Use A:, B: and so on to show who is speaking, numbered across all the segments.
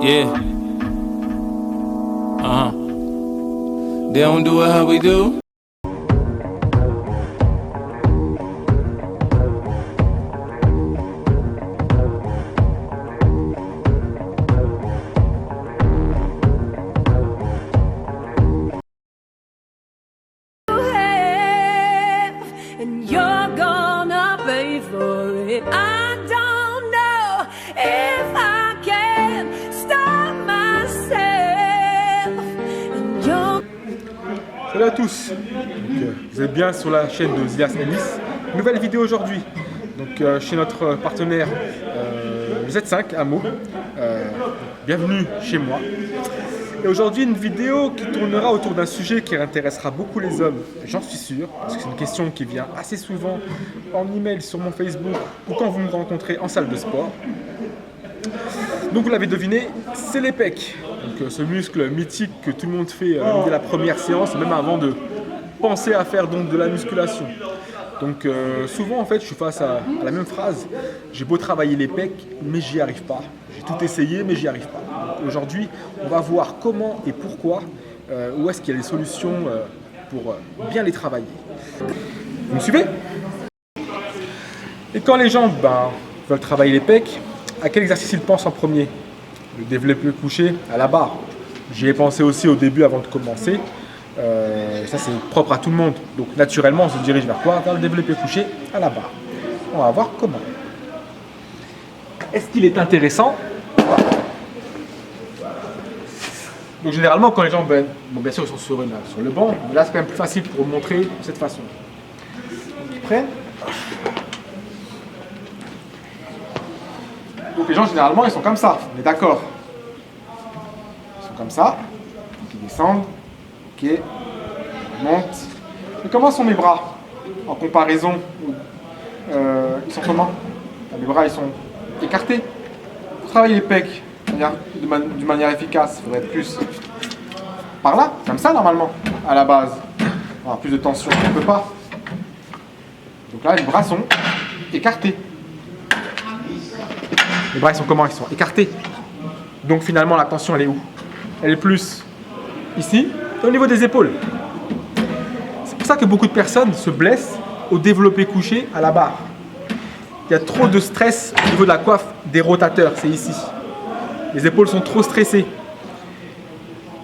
A: Yeah. They don't do it how we do.
B: And you're gonna pay for it. I don't know if I can stop myself. And you're...
C: Salut à tous, vous êtes bien sur la chaîne de Zias Ennis. Nouvelle vidéo aujourd'hui, chez notre partenaire Z5 Amo. Bienvenue chez moi. Et aujourd'hui une vidéo qui tournera autour d'un sujet qui intéressera beaucoup les hommes, j'en suis sûr, parce que c'est une question qui vient assez souvent en email sur mon Facebook ou quand vous me rencontrez en salle de sport. Donc vous l'avez deviné, c'est les pecs. Donc ce muscle mythique que tout le monde fait dès la première séance, même avant de penser à faire donc de la musculation. Donc souvent en fait je suis face à la même phrase, j'ai beau travailler les pecs mais j'y arrive pas. J'ai tout essayé mais j'y arrive pas. Aujourd'hui on va voir comment et pourquoi, où est-ce qu'il y a des solutions pour bien les travailler. Vous me suivez? Et quand les gens veulent travailler les pecs, à quel exercice ils pensent en premier? Le développé couché à la barre. J'y ai pensé aussi au début avant de commencer. Ça c'est propre à tout le monde, donc naturellement on se dirige vers quoi? Vers le développé couché à la barre. On va voir comment. Est-ce qu'il est intéressant? Donc généralement quand les gens, bien sûr ils sont sur le banc, mais là c'est quand même plus facile pour montrer de cette façon. Donc ils prennent. Donc les gens généralement ils sont comme ça, on est d'accord. Ils sont comme ça, donc ils descendent. Ok, on monte. Et comment sont mes bras en comparaison? Ils sont comment? Mes bras ils sont écartés. Pour travailler les pecs d'une manière efficace, il faudrait être plus par là, comme ça normalement, à la base. Avoir plus de tension, on ne peut pas. Donc là les bras sont écartés. Les bras ils sont comment? Ils sont écartés. Donc finalement la tension elle est où? Elle est plus ici. Au niveau des épaules. C'est pour ça que beaucoup de personnes se blessent au développé couché à la barre. Il y a trop de stress au niveau de la coiffe des rotateurs, c'est ici. Les épaules sont trop stressées.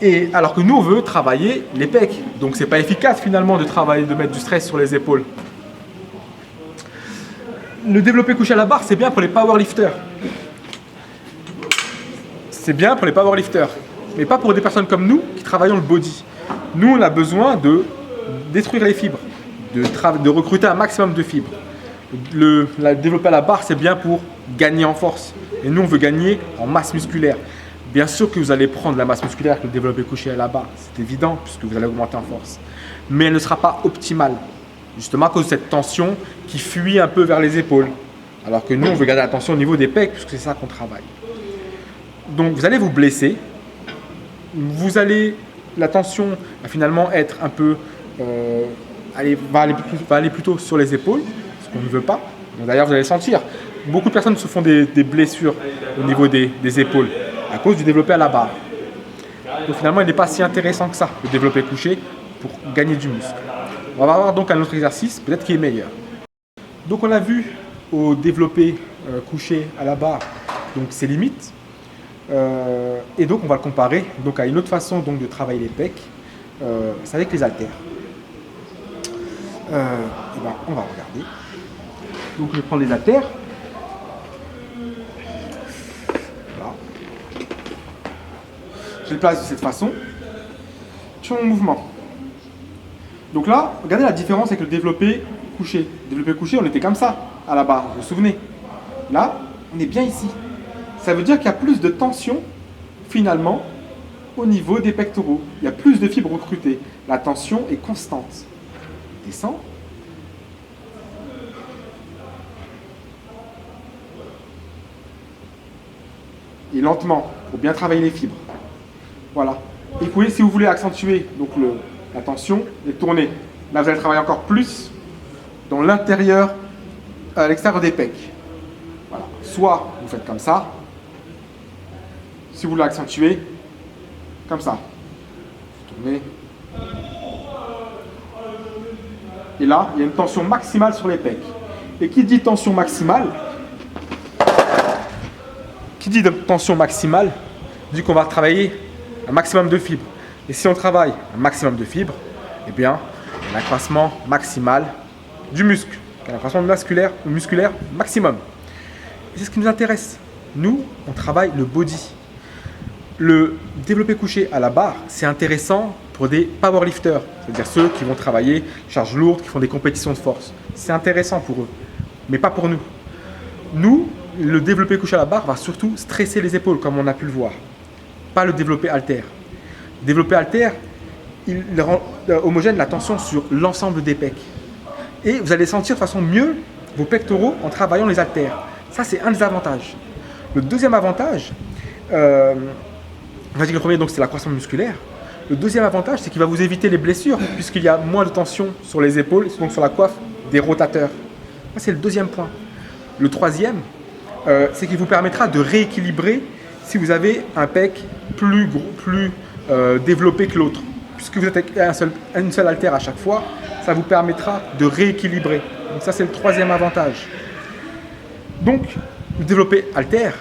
C: Et alors que nous, on veut travailler les pecs. Donc c'est pas efficace finalement de travailler, de mettre du stress sur les épaules. Le développé couché à la barre, c'est bien pour les powerlifters. C'est bien pour les powerlifters. Mais pas pour des personnes comme nous qui travaillons le body. Nous, on a besoin de détruire les fibres, de recruter un maximum de fibres. Développer à la barre, c'est bien pour gagner en force. Et nous, on veut gagner en masse musculaire. Bien sûr que vous allez prendre la masse musculaire avec le développé couché à la barre, c'est évident, puisque vous allez augmenter en force. Mais elle ne sera pas optimale, justement à cause de cette tension qui fuit un peu vers les épaules. Alors que nous, on veut garder la tension au niveau des pecs, puisque c'est ça qu'on travaille. Donc, vous allez vous blesser. La tension va finalement être un peu, va aller plutôt sur les épaules, ce qu'on ne veut pas. D'ailleurs, vous allez sentir, beaucoup de personnes se font des blessures au niveau des épaules à cause du développé à la barre. Donc finalement, il n'est pas si intéressant que ça, le développé couché, pour gagner du muscle. On va voir donc un autre exercice, peut-être qui est meilleur. Donc on a vu au développé couché à la barre, donc ses limites. Et donc on va le comparer donc, à une autre façon donc, de travailler les pecs, c'est avec les haltères. On va regarder. Donc je vais prendre les haltères. Voilà. Je les place de cette façon. Je fais mon mouvement. Donc là, regardez la différence avec le développé couché. Le développé couché, on était comme ça à la barre, vous vous souvenez? Là, on est bien ici. Ça veut dire qu'il y a plus de tension, finalement, au niveau des pectoraux. Il y a plus de fibres recrutées. La tension est constante. Descend. Et lentement, pour bien travailler les fibres. Voilà. Et vous voyez, si vous voulez accentuer donc la tension, et tourner. Là, vous allez travailler encore plus dans l'intérieur, à l'extérieur des pecs. Voilà. Soit vous faites comme ça, Si vous l'accentuez, comme ça. Tournez. Et là, il y a une tension maximale sur les pecs. Et qui dit tension maximale, dit qu'on va travailler un maximum de fibres. Et si on travaille un maximum de fibres, eh bien, il y a un accroissement maximal du muscle, un accroissement musculaire maximum. Et c'est ce qui nous intéresse. Nous, on travaille le body. Le développé couché à la barre, c'est intéressant pour des powerlifters, c'est-à-dire ceux qui vont travailler charges lourdes, qui font des compétitions de force. C'est intéressant pour eux, mais pas pour nous. Nous, le développé couché à la barre va surtout stresser les épaules, comme on a pu le voir, pas le développé haltère. Le développé haltère, il rend homogène la tension sur l'ensemble des pecs. Et vous allez sentir de façon mieux vos pectoraux en travaillant les haltères. Ça, c'est un des avantages. Le deuxième avantage, on va dire que le premier, donc, c'est l'accroissement musculaire. Le deuxième avantage, c'est qu'il va vous éviter les blessures, puisqu'il y a moins de tension sur les épaules, donc sur la coiffe des rotateurs. Ça, c'est le deuxième point. Le troisième, c'est qu'il vous permettra de rééquilibrer si vous avez un pec plus développé que l'autre. Puisque vous êtes avec une seule haltère à chaque fois, ça vous permettra de rééquilibrer. Donc ça, c'est le troisième avantage. Donc, le développé haltère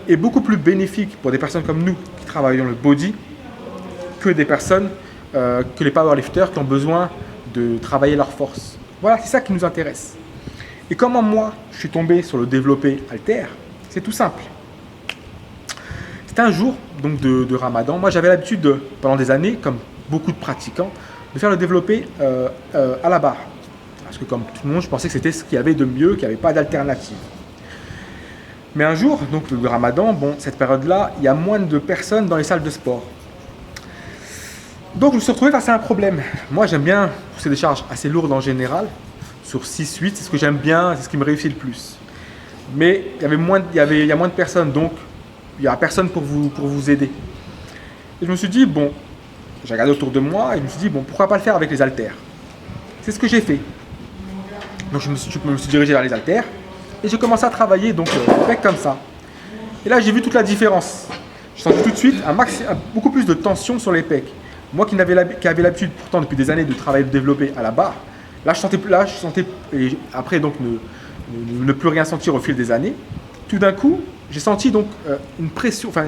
C: est beaucoup plus bénéfique pour des personnes comme nous qui travaillons le body que des personnes, que les powerlifters qui ont besoin de travailler leur force. Voilà, c'est ça qui nous intéresse. Et comment moi, je suis tombé sur le développé haltère? C'est tout simple. C'était un jour donc de Ramadan. Moi, j'avais l'habitude, pendant des années, comme beaucoup de pratiquants, de faire le développé à la barre. Parce que comme tout le monde, je pensais que c'était ce qu'il y avait de mieux, qu'il n'y avait pas d'alternative. Mais un jour, donc le Ramadan, bon, cette période-là, il y a moins de personnes dans les salles de sport. Donc je me suis retrouvé face à un problème. Moi, j'aime bien pousser des charges assez lourdes en général, sur 6-8, c'est ce que j'aime bien, c'est ce qui me réussit le plus. Mais il y a moins de personnes, donc il n'y a personne pour vous aider. Et je me suis dit, bon, j'ai regardé autour de moi et je me suis dit, bon, pourquoi pas le faire avec les haltères? C'est ce que j'ai fait. Donc je me suis dirigé vers les haltères et j'ai commencé à travailler donc avec comme ça. Et là, j'ai vu toute la différence. J'ai senti tout de suite beaucoup plus de tension sur les pecs. Moi qui avais l'habitude pourtant depuis des années de travailler, de développer à la barre, là je sentais, et après donc ne plus rien sentir au fil des années, tout d'un coup, j'ai senti donc une pression, enfin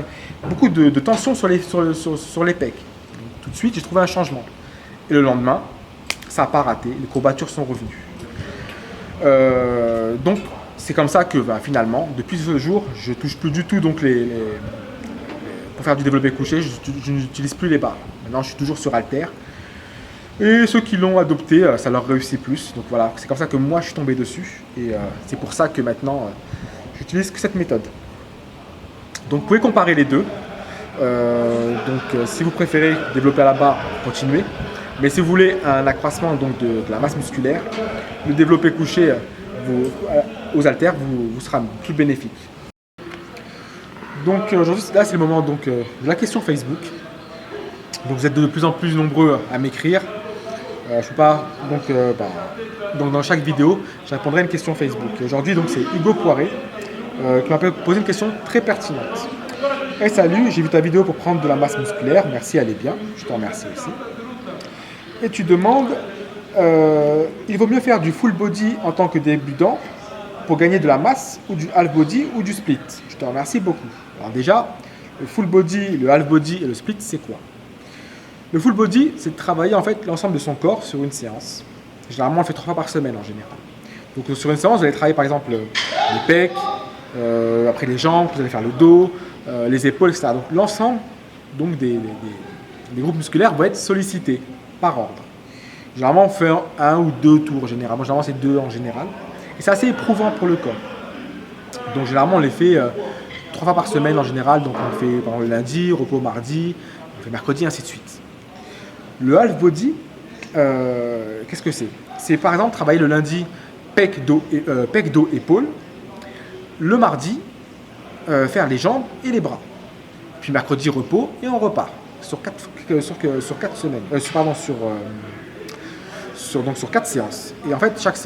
C: beaucoup de tension sur les pecs. Donc, tout de suite, j'ai trouvé un changement. Et le lendemain, ça n'a pas raté, les courbatures sont revenues. Donc, c'est comme ça que finalement, depuis ce jour, je ne touche plus du tout donc pour faire du développé couché, je n'utilise plus les barres. Maintenant, je suis toujours sur haltère. Et ceux qui l'ont adopté, ça leur réussit plus. Donc voilà, c'est comme ça que moi, je suis tombé dessus. Et c'est pour ça que maintenant, j'utilise que cette méthode. Donc, vous pouvez comparer les deux. Si vous préférez développer à la barre, continuez. Mais si vous voulez un accroissement donc, de la masse musculaire, le développé couché aux haltères vous sera plus bénéfique. Donc aujourd'hui, là c'est le moment donc, de la question Facebook. Donc vous êtes de plus en plus nombreux à m'écrire. Je peux pas donc dans chaque vidéo, je répondrai à une question Facebook. Aujourd'hui donc c'est Hugo Poiré qui m'a posé une question très pertinente. Hey, salut, j'ai vu ta vidéo pour prendre de la masse musculaire. Merci, elle est bien. Je te remercie aussi. Et tu demandes, il vaut mieux faire du full body en tant que débutant pour gagner de la masse ou du half body ou du split. Je te remercie beaucoup. Alors déjà, le full body, le half body et le split, c'est quoi? Le full body, c'est de travailler en fait l'ensemble de son corps sur une séance. Généralement, on le fait 3 fois par semaine en général. Donc sur une séance, vous allez travailler par exemple les pecs, après les jambes, vous allez faire le dos, les épaules, etc. Donc l'ensemble donc, des groupes musculaires va être sollicité par ordre. Généralement, on fait 1 ou 2 tours. Généralement, c'est 2 en général. Et c'est assez éprouvant pour le corps. Donc généralement, on les fait 3 fois par semaine en général. Donc on fait par exemple, le lundi, repos mardi, on fait mercredi, ainsi de suite. Le half body, qu'est-ce que c'est? C'est par exemple travailler le lundi pec, dos, épaules. Le mardi, faire les jambes et les bras. Puis mercredi, repos et on repart. Sur 4 semaines. Sur 4 séances. Et en fait, chaque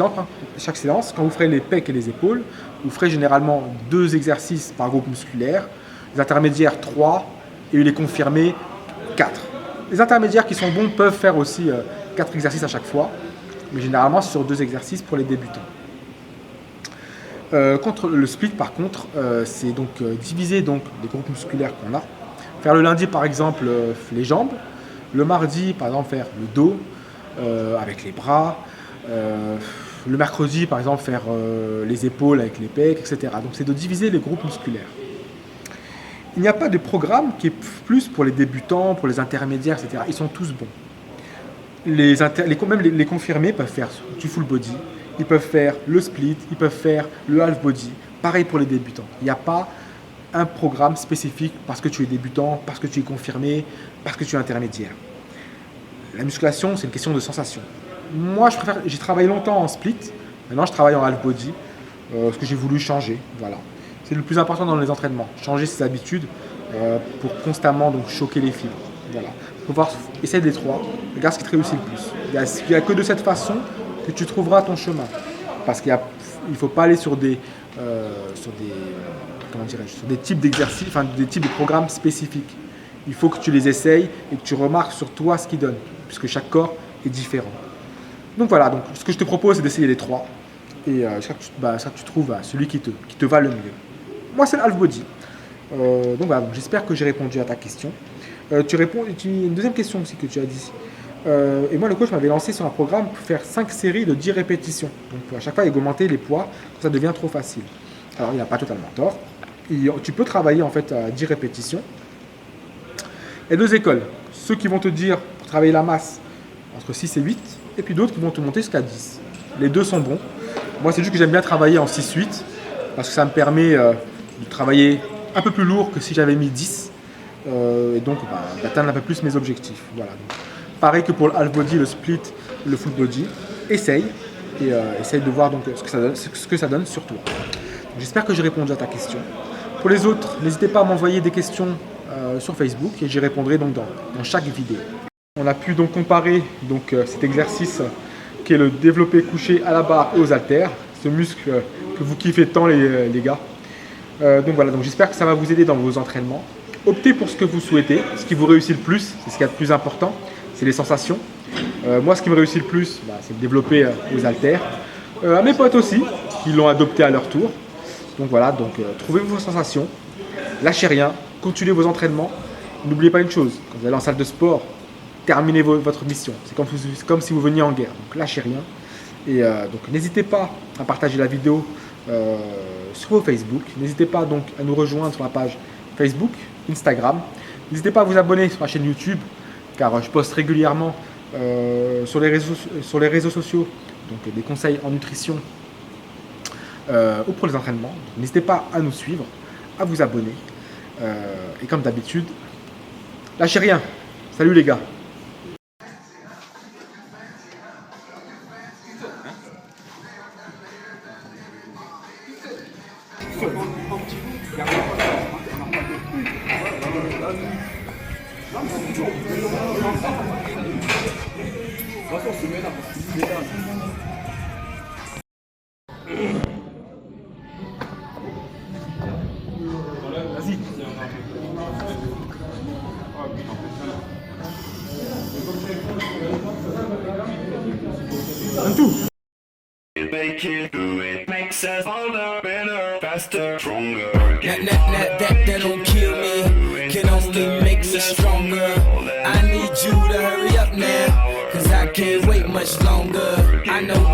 C: séance, quand vous ferez les pecs et les épaules, vous ferez généralement 2 exercices par groupe musculaire. les intermédiaires 3 et les confirmés 4. Les intermédiaires qui sont bons peuvent faire aussi 4 exercices à chaque fois, mais généralement sur 2 exercices pour les débutants. Contre le split par contre, c'est donc diviser donc, les groupes musculaires qu'on a. Faire le lundi par exemple les jambes, le mardi par exemple faire le dos avec les bras, le mercredi par exemple faire les épaules avec les pecs, etc. Donc c'est de diviser les groupes musculaires. Il n'y a pas de programme qui est plus pour les débutants, pour les intermédiaires, etc. Ils sont tous bons. Même les confirmés peuvent faire du full body, ils peuvent faire le split, ils peuvent faire le half body. Pareil pour les débutants. Il n'y a pas un programme spécifique parce que tu es débutant, parce que tu es confirmé, parce que tu es intermédiaire. La musculation, c'est une question de sensation. Moi, j'ai travaillé longtemps en split, maintenant je travaille en half body, parce que j'ai voulu changer. Voilà. C'est le plus important dans les entraînements, changer ses habitudes pour constamment donc, choquer les fibres. Voilà. Il faut essayer les 3, regarde ce qui te réussit le plus. Il n'y a que de cette façon que tu trouveras ton chemin. Parce qu'il ne faut pas aller sur des types d'exercices, enfin des types de programmes spécifiques. Il faut que tu les essayes et que tu remarques sur toi ce qu'ils donnent, puisque chaque corps est différent. Donc voilà, donc, ce que je te propose, c'est d'essayer les 3. Et ça, tu trouves celui qui te va le mieux. Moi, c'est le half body. Donc voilà, j'espère que j'ai répondu à ta question. Une deuxième question aussi que tu as dit. Et moi, le coach m'avait lancé sur un programme pour faire 5 séries de 10 répétitions. Donc à chaque fois, il augmentait les poids, quand ça devient trop facile. Alors, il n'a pas totalement tort. Tu peux travailler en fait à 10 répétitions. Il y a 2 écoles. Ceux qui vont te dire, pour travailler la masse, entre 6 et 8. Et puis d'autres qui vont te monter jusqu'à 10. Les 2 sont bons. Moi, c'est juste que j'aime bien travailler en 6-8. Parce que ça me permet de travailler un peu plus lourd que si j'avais mis 10. Et donc d'atteindre un peu plus mes objectifs. Voilà. Donc, pareil que pour le half body, le split, le full body. Essaye. Et essaye de voir donc, ce que ça donne sur toi. J'espère que j'ai répondu à ta question. Pour les autres, n'hésitez pas à m'envoyer des questions sur Facebook et j'y répondrai donc dans chaque vidéo. On a pu donc comparer donc, cet exercice qui est le développé couché à la barre et aux haltères. Ce muscle que vous kiffez tant les gars. Donc voilà, donc j'espère que ça va vous aider dans vos entraînements. Optez pour ce que vous souhaitez, ce qui vous réussit le plus, c'est ce qu'il y a de plus important, c'est les sensations. Moi, ce qui me réussit le plus, c'est de développer aux haltères. À mes potes aussi, qui l'ont adopté à leur tour. Donc voilà, trouvez vos sensations, lâchez rien, continuez vos entraînements. N'oubliez pas une chose, quand vous allez en salle de sport, terminez votre mission. C'est comme si vous veniez en guerre, donc lâchez rien. Et donc n'hésitez pas à partager la vidéo sur vos Facebook. N'hésitez pas donc à nous rejoindre sur la page Facebook, Instagram. N'hésitez pas à vous abonner sur ma chaîne YouTube, car je poste régulièrement sur les réseaux sociaux donc des conseils en nutrition ou pour les entraînements. N'hésitez pas à nous suivre, à vous abonner. Et comme d'habitude, lâchez rien. Salut les gars. Vas-y. Un tout.
D: Make it do it makes us harder, better, faster, stronger. That don't kill me, can only make us stronger. I need you to hurry up now, cause I can't wait much longer. I know